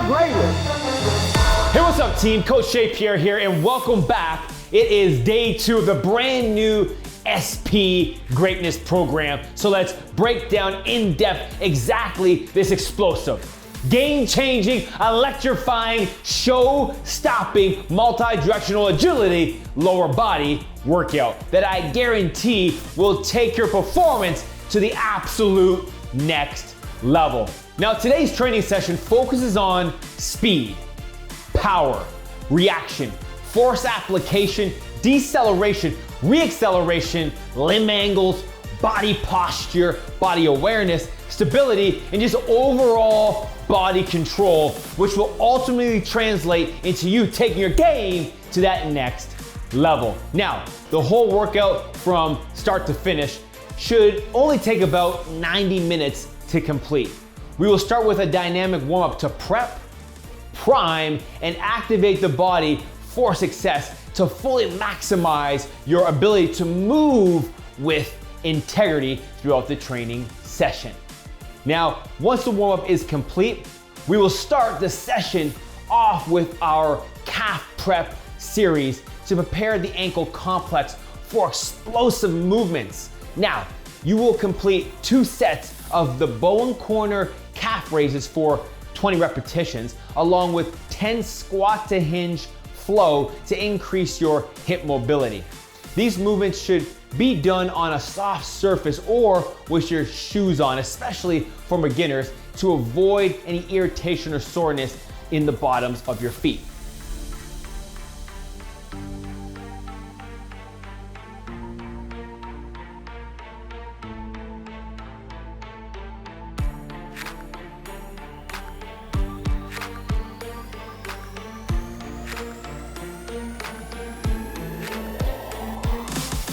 greatest. Hey, what's up team? Coach Shea, Pierre here, and welcome back. It is day 2 of the brand new SP Greatness program. So let's break down in depth exactly this explosive, game-changing, electrifying, show-stopping, multi-directional agility lower body workout that I guarantee will take your performance to the absolute next level. Now today's training session focuses on speed, power, reaction, force application, deceleration, reacceleration, limb angles, body posture, body awareness, stability, and just overall body control, which will ultimately translate into you taking your game to that next level. Now, the whole workout from start to finish should only take about 90 minutes to complete. We will start with a dynamic warm-up to prep, prime, and activate the body for success to fully maximize your ability to move with integrity throughout the training session. Now, once the warm-up is complete, we will start the session off with our calf prep series to prepare the ankle complex for explosive movements. Now, you will complete 2 sets of the bow and corner calf raises for 20 repetitions, along with 10 squat to hinge flow to increase your hip mobility. These movements should be done on a soft surface or with your shoes on, especially for beginners, to avoid any irritation or soreness in the bottoms of your feet.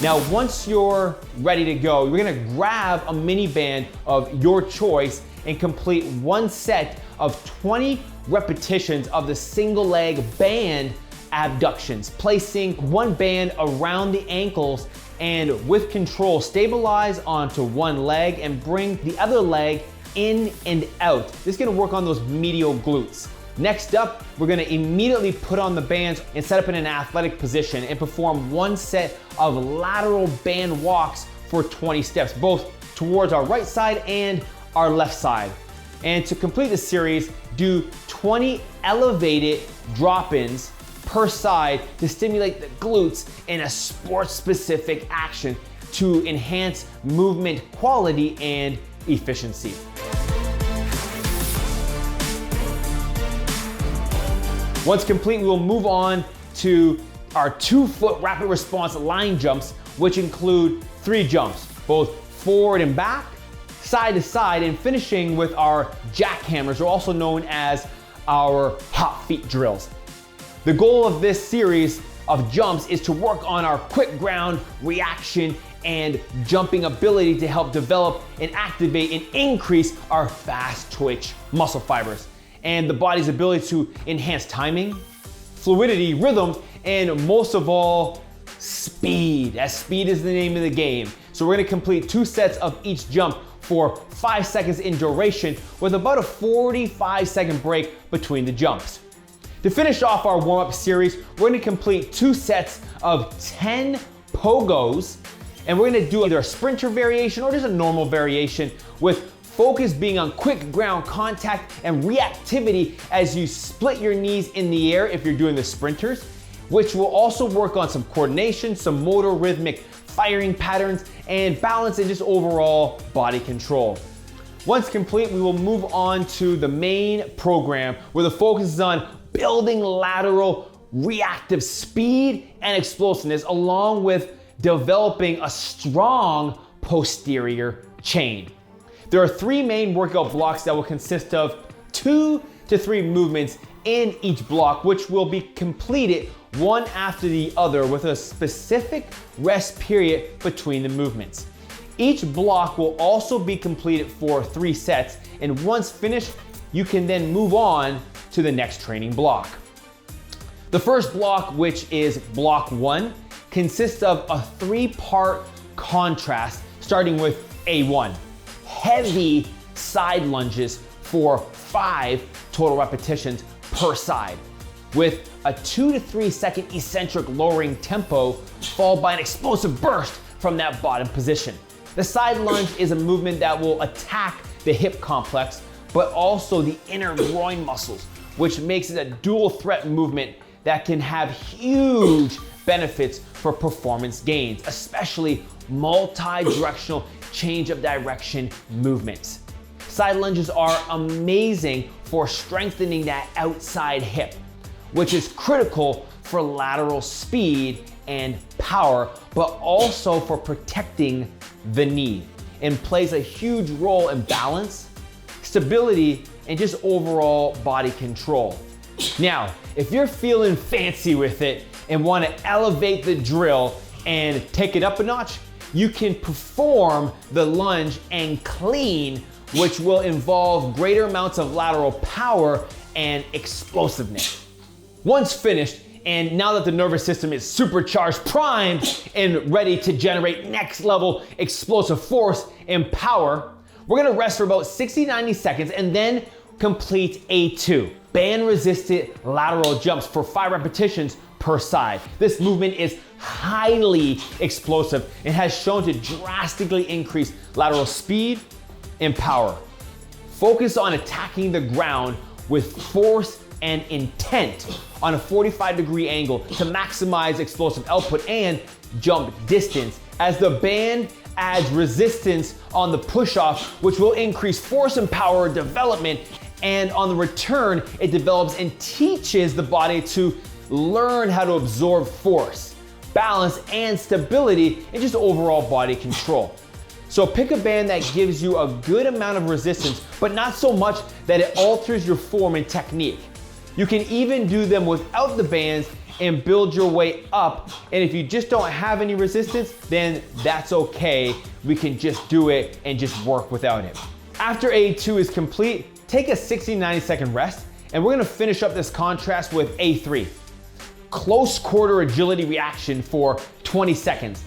Now, once you're ready to go, you're gonna grab a mini band of your choice and complete 1 set of 20 repetitions of the single leg band abductions, placing 1 band around the ankles and with control, stabilize onto 1 leg and bring the other leg in and out. This is gonna work on those medial glutes. Next up, we're gonna immediately put on the bands and set up in an athletic position and perform 1 set of lateral band walks for 20 steps, both towards our right side and our left side. And to complete the series, do 20 elevated drop-ins per side to stimulate the glutes in a sport-specific action to enhance movement quality and efficiency. Once complete, we will move on to our 2-foot rapid response line jumps, which include 3 jumps, both forward and back, side to side, and finishing with our jackhammers, or also known as our hot feet drills. The goal of this series of jumps is to work on our quick ground reaction and jumping ability to help develop and activate and increase our fast twitch muscle fibers and the body's ability to enhance timing, fluidity, rhythm, and most of all, speed, as speed is the name of the game. So we're gonna complete 2 sets of each jump for 5 seconds in duration with about a 45-second break between the jumps. To finish off our warm-up series, we're gonna complete 2 sets of 10 pogos, and we're gonna do either a sprinter variation or just a normal variation, with focus being on quick ground contact and reactivity as you split your knees in the air if you're doing the sprinters, which will also work on some coordination, some motor rhythmic firing patterns, and balance and just overall body control. Once complete, we will move on to the main program where the focus is on building lateral reactive speed and explosiveness, along with developing a strong posterior chain. There are 3 main workout blocks that will consist of 2 to 3 movements in each block, which will be completed one after the other with a specific rest period between the movements. Each block will also be completed for 3 sets, and once finished, you can then move on to the next training block. The first block, which is block 1, consists of a 3-part contrast, starting with A1. Heavy side lunges for 5 total repetitions per side, with a 2 to 3 second eccentric lowering tempo followed by an explosive burst from that bottom position. The side lunge is a movement that will attack the hip complex, but also the inner groin muscles, which makes it a dual threat movement that can have huge benefits for performance gains, especially multi-directional change of direction movements. Side lunges are amazing for strengthening that outside hip, which is critical for lateral speed and power, but also for protecting the knee, and plays a huge role in balance, stability, and just overall body control. Now, if you're feeling fancy with it and want to elevate the drill and take it up a notch, you can perform the lunge and clean, which will involve greater amounts of lateral power and explosiveness. Once finished, and now that the nervous system is supercharged, primed, and ready to generate next level explosive force and power, we're gonna rest for about 60-90 seconds and then complete A2, band resisted lateral jumps for 5 repetitions per side. This movement is highly explosive and has shown to drastically increase lateral speed and power. Focus on attacking the ground with force and intent on a 45-degree angle to maximize explosive output and jump distance, as the band adds resistance on the push-off, which will increase force and power development, and on the return, it develops and teaches the body to learn how to absorb force, balance, and stability, and just overall body control. So pick a band that gives you a good amount of resistance, but not so much that it alters your form and technique. You can even do them without the bands and build your way up. And if you just don't have any resistance, then that's okay. We can just do it and just work without it. After A2 is complete, take a 60-90 second rest, and we're gonna finish up this contrast with A3. Close quarter agility reaction for 20 seconds,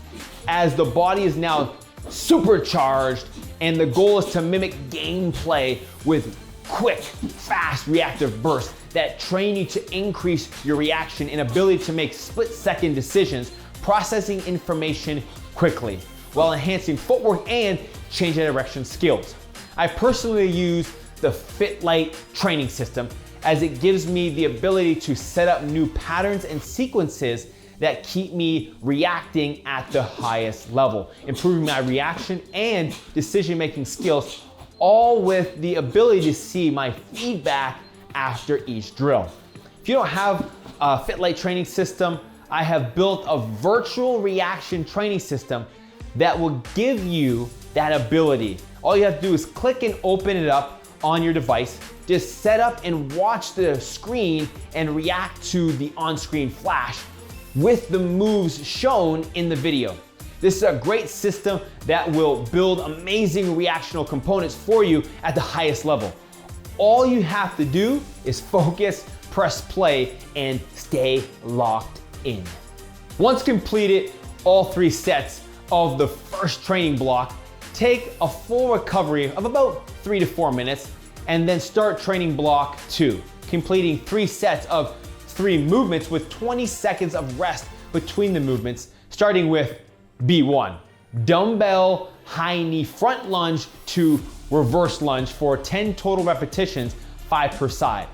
as the body is now supercharged, and the goal is to mimic gameplay with quick, fast reactive bursts that train you to increase your reaction and ability to make split-second decisions, processing information quickly, while enhancing footwork and change of direction skills. I personally use the FitLight training system, as it gives me the ability to set up new patterns and sequences that keep me reacting at the highest level, improving my reaction and decision-making skills, all with the ability to see my feedback after each drill. If you don't have a FitLight training system, I have built a virtual reaction training system that will give you that ability. All you have to do is click and open it up on your device. Just set up and watch the screen and react to the on-screen flash with the moves shown in the video. This is a great system that will build amazing reactional components for you at the highest level. All you have to do is focus, press play, and stay locked in. Once completed all 3 sets of the first training block, take a full recovery of about 3 to 4 minutes, and then start training block 2, completing 3 sets of 3 movements with 20 seconds of rest between the movements, starting with B1, dumbbell high knee front lunge to reverse lunge for 10 total repetitions, 5 per side.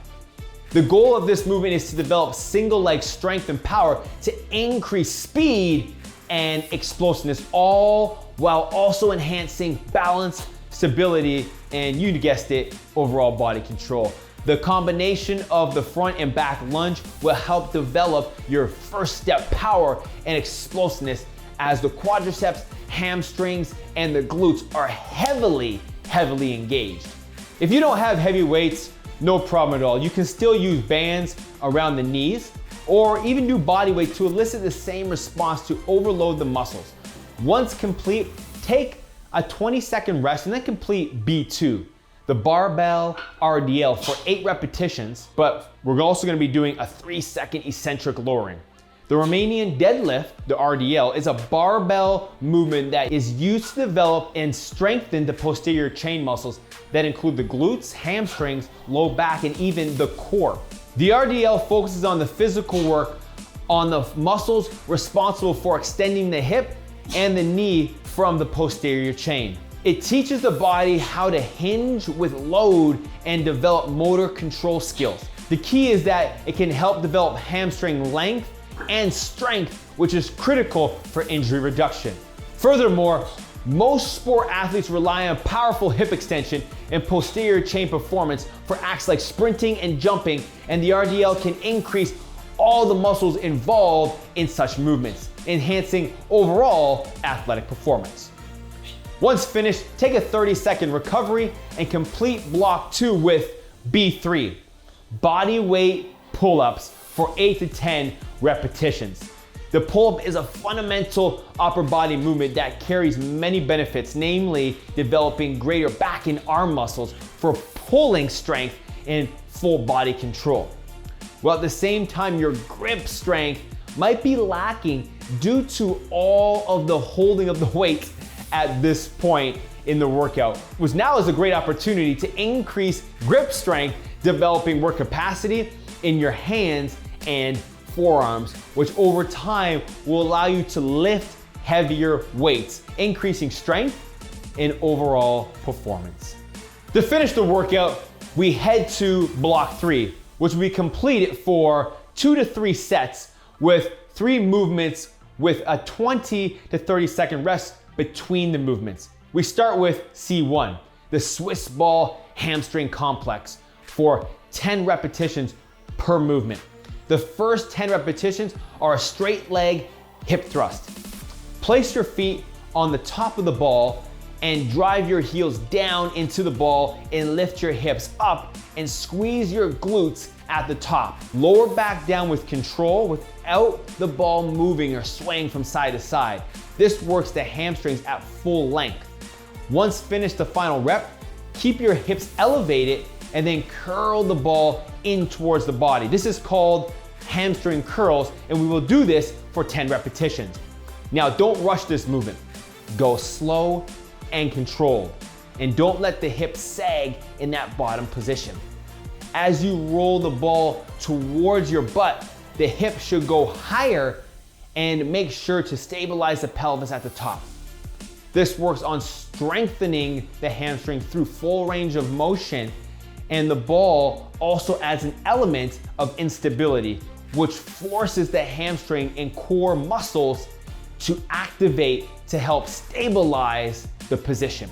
The goal of this movement is to develop single leg strength and power to increase speed and explosiveness, all while also enhancing balance, stability, and you guessed it, overall body control. The combination of the front and back lunge will help develop your first step power and explosiveness, as the quadriceps, hamstrings, and the glutes are heavily engaged. If you don't have heavy weights, no problem at all. You can still use bands around the knees or even do body weight to elicit the same response to overload the muscles. Once complete, take a 20-second rest and then complete B2, the barbell RDL for 8 repetitions, but we're also gonna be doing a 3-second eccentric lowering. The Romanian deadlift, the RDL, is a barbell movement that is used to develop and strengthen the posterior chain muscles that include the glutes, hamstrings, low back, and even the core. The RDL focuses on the physical work on the muscles responsible for extending the hip and the knee from the posterior chain. It teaches the body how to hinge with load and develop motor control skills. The key is that it can help develop hamstring length and strength, which is critical for injury reduction. Furthermore, most sport athletes rely on powerful hip extension and posterior chain performance for acts like sprinting and jumping, and the RDL can increase all the muscles involved in such movements, enhancing overall athletic performance. Once finished, take a 30-second recovery and complete block 2 with B3, body weight pull-ups for 8 to 10 repetitions. The pull-up is a fundamental upper body movement that carries many benefits, namely developing greater back and arm muscles for pulling strength and full body control. While at the same time, your grip strength might be lacking due to all of the holding of the weight at this point in the workout, which now is a great opportunity to increase grip strength, developing work capacity in your hands and forearms, which over time will allow you to lift heavier weights, increasing strength and overall performance. To finish the workout, we head to block 3, which we completed for 2 to 3 sets with 3 movements with a 20 to 30 second rest between the movements. We start with C1, the Swiss ball hamstring complex, for 10 repetitions per movement. The first 10 repetitions are a straight leg hip thrust. Place your feet on the top of the ball and drive your heels down into the ball and lift your hips up and squeeze your glutes at the top. Lower back down with control without the ball moving or swaying from side to side. This works the hamstrings at full length. Once finished the final rep, keep your hips elevated and then curl the ball in towards the body. This is called hamstring curls, and we will do this for 10 repetitions. Now, don't rush this movement. Go slow and controlled, and don't let the hips sag in that bottom position. As you roll the ball towards your butt, the hip should go higher, and make sure to stabilize the pelvis at the top. This works on strengthening the hamstring through full range of motion, and the ball also adds an element of instability, which forces the hamstring and core muscles to activate to help stabilize the position.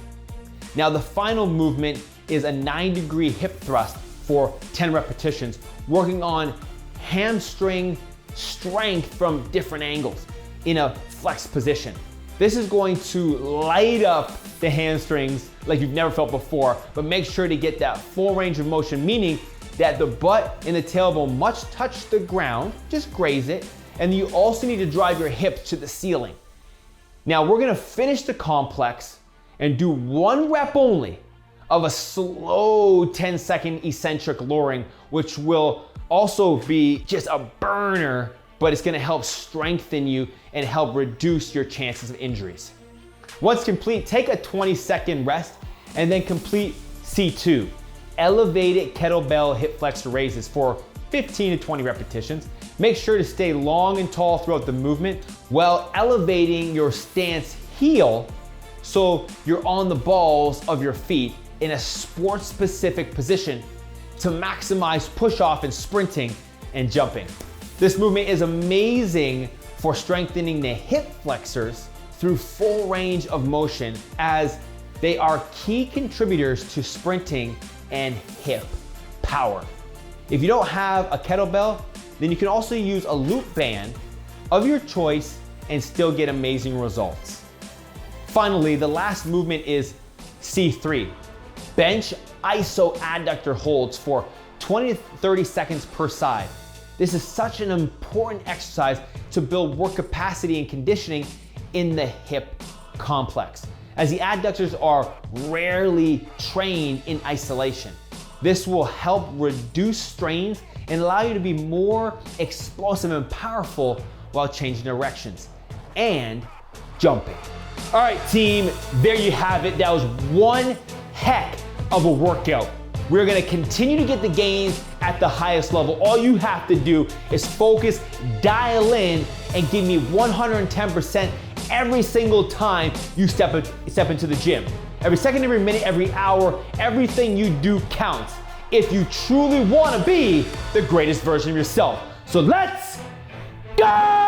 Now, the final movement is a 9-degree hip thrust for 10 repetitions, working on hamstring strength from different angles in a flexed position. This is going to light up the hamstrings like you've never felt before, but make sure to get that full range of motion, meaning that the butt and the tailbone must touch the ground, just graze it, and you also need to drive your hips to the ceiling. Now we're gonna finish the complex and do 1 rep only of a slow 10-second eccentric lowering, which will also be just a burner, but it's gonna help strengthen you and help reduce your chances of injuries. Once complete, take a 20-second rest and then complete C2, elevated kettlebell hip flexor raises for 15 to 20 repetitions. Make sure to stay long and tall throughout the movement while elevating your stance heel so you're on the balls of your feet in a sport-specific position to maximize push-off and sprinting and jumping. This movement is amazing for strengthening the hip flexors through full range of motion, as they are key contributors to sprinting and hip power. If you don't have a kettlebell, then you can also use a loop band of your choice and still get amazing results. Finally, the last movement is C3, bench iso adductor holds for 20 to 30 seconds per side. This is such an important exercise to build work capacity and conditioning in the hip complex, as the adductors are rarely trained in isolation. This will help reduce strains and allow you to be more explosive and powerful while changing directions and jumping. All right, team, there you have it. That was one heck of a workout. We're gonna continue to get the gains at the highest level. All you have to do is focus, dial in, and give me 110% every single time you step into the gym. Every second, every minute, every hour, everything you do counts if you truly wanna be the greatest version of yourself. So let's go!